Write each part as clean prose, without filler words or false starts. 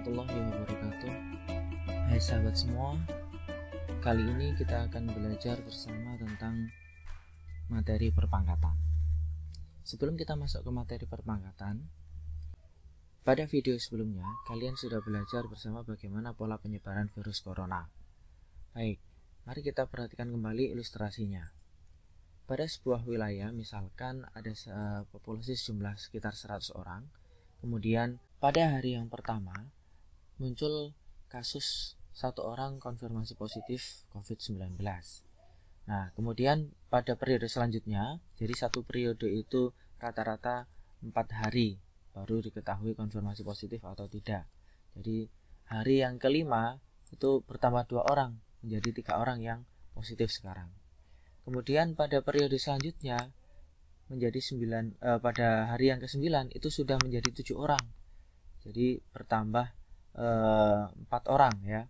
warahmatullahi wabarakatuh. Hai sahabat semua, kali ini kita akan belajar bersama tentang materi perpangkatan. Sebelum kita masuk ke materi perpangkatan, pada video sebelumnya kalian sudah belajar bersama bagaimana pola penyebaran virus corona. Baik, mari kita perhatikan kembali ilustrasinya. Pada sebuah wilayah, misalkan ada populasi sejumlah sekitar 100 orang, kemudian pada hari yang pertama muncul kasus satu orang konfirmasi positif COVID-19. Nah, kemudian pada periode selanjutnya, jadi satu periode itu rata-rata 4 hari baru diketahui konfirmasi positif atau tidak. Jadi hari yang kelima itu bertambah 2 orang, menjadi 3 orang yang positif sekarang. Kemudian pada periode selanjutnya menjadi pada hari yang ke-9 itu sudah menjadi 7 orang. Jadi bertambah 4 orang ya.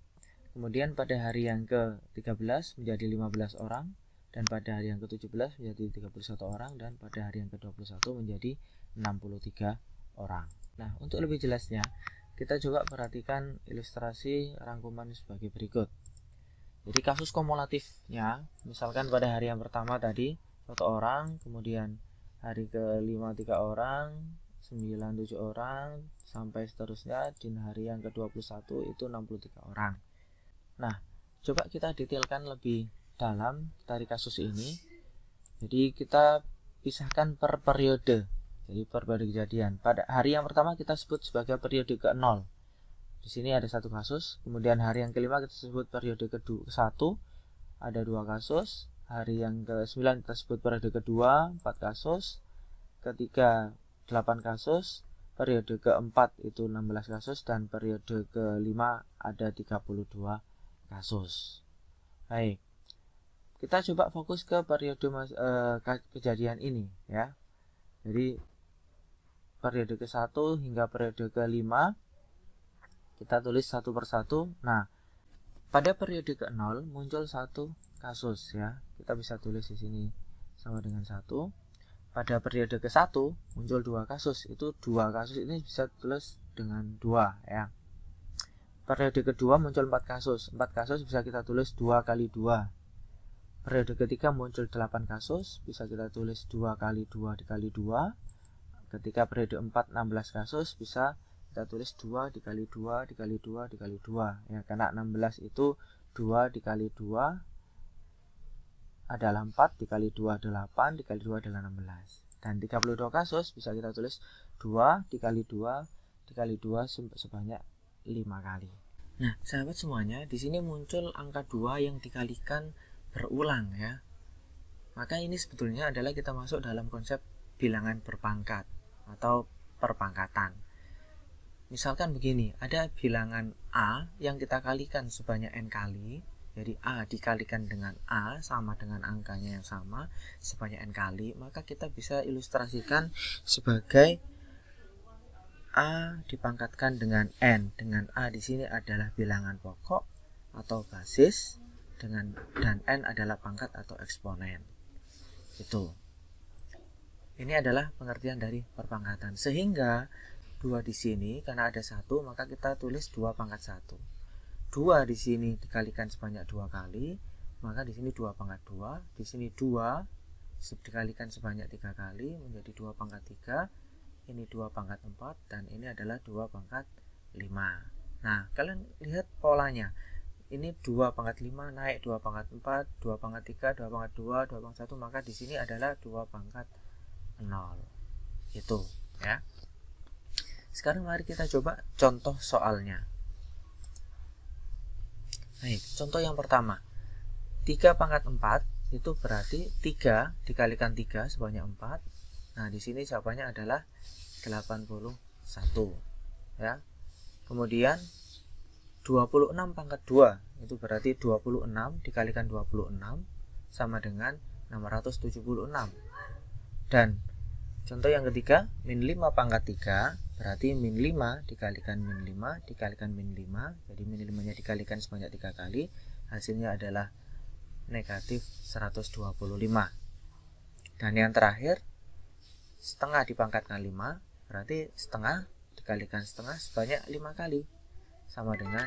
Kemudian pada hari yang ke-13 menjadi 15 orang, dan pada hari yang ke-17 menjadi 31 orang, dan pada hari yang ke-21 menjadi 63 orang. Nah, untuk lebih jelasnya kita coba perhatikan ilustrasi rangkuman sebagai berikut. Jadi kasus kumulatifnya, misalkan pada hari yang pertama tadi 1 orang, kemudian hari ke-5 3 orang, 9 7 orang, sampai seterusnya di hari yang ke-21 itu 63 orang. Nah, coba kita detailkan lebih dalam dari kasus ini. Jadi kita pisahkan per periode. Jadi per periode kejadian. Pada hari yang pertama kita sebut sebagai periode ke-0. Di sini ada 1 kasus. Kemudian hari yang kelima kita sebut periode ke-1, ada 2 kasus. Hari yang ke-9 kita sebut periode kedua, 4 kasus. Ketiga 8 kasus. Periode keempat itu 16 kasus, dan periode kelima ada 32 kasus. Baik, kita coba fokus ke periode kejadian ini ya. Jadi periode ke-1 hingga periode ke-5 kita tulis satu persatu. Nah, pada periode ke-0 muncul 1 kasus ya. Kita bisa tulis di sini sama dengan 1. Pada periode ke-1 muncul 2 kasus. Itu 2 kasus ini bisa tulis dengan 2 ya. Periode kedua muncul 4 kasus. 4 kasus bisa kita tulis 2 kali 2. Periode ketiga muncul 8 kasus, bisa kita tulis 2 kali 2 dikali 2. Ketika periode 4 16 kasus, bisa kita tulis 2 dikali 2 dikali 2 dikali 2 ya, karena 16 itu 2 dikali 2 adalah 4, dikali 2 adalah 8, dikali 2 adalah 16. Dan 32 kasus bisa kita tulis 2 dikali 2 dikali 2 sebanyak 5 kali. Nah, sahabat semuanya, di sini muncul angka 2 yang dikalikan berulang ya. Maka ini sebetulnya adalah kita masuk dalam konsep bilangan berpangkat atau perpangkatan. Misalkan begini, ada bilangan A yang kita kalikan sebanyak n kali. Jadi A dikalikan dengan A sama dengan angkanya yang sama sebanyak n kali, maka kita bisa ilustrasikan sebagai A dipangkatkan dengan N, dengan A di sini adalah bilangan pokok atau basis, dan N adalah pangkat atau eksponen. Itu. Ini adalah pengertian dari perpangkatan. Sehingga 2 di sini karena ada 1, maka kita tulis 2 pangkat 1. 2 di sini dikalikan sebanyak 2 kali, maka di sini 2 pangkat 2, di sini 2 dikalikan sebanyak 3 kali menjadi 2 pangkat 3, ini 2 pangkat 4, dan ini adalah 2 pangkat 5. Nah, kalian lihat polanya. Ini 2 pangkat 5 naik 2 pangkat 4, 2 pangkat 3, 2 pangkat 2, 2 pangkat 1, maka di sini adalah 2 pangkat 0. Itu ya. Sekarang mari kita coba contoh soalnya. Baik, contoh yang pertama. 3 pangkat 4 itu berarti 3 dikalikan 3 sebanyak 4. Nah, di sini jawabannya adalah 81 ya. Kemudian 26 pangkat 2 itu berarti 26 dikalikan 26 sama dengan 676. Dan contoh yang ketiga, min 5 pangkat 3 berarti min 5 dikalikan min 5 dikalikan min 5. Jadi min 5 nya dikalikan sebanyak 3 kali, hasilnya adalah negatif 125. Dan yang terakhir, setengah dipangkatkan 5 berarti setengah dikalikan setengah sebanyak 5 kali. sama dengan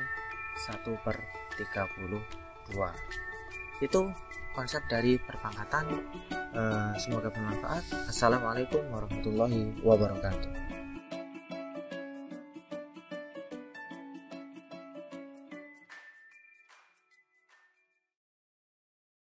1/32. Itu konsep dari perpangkatan. Semoga bermanfaat. Assalamualaikum warahmatullahi wabarakatuh.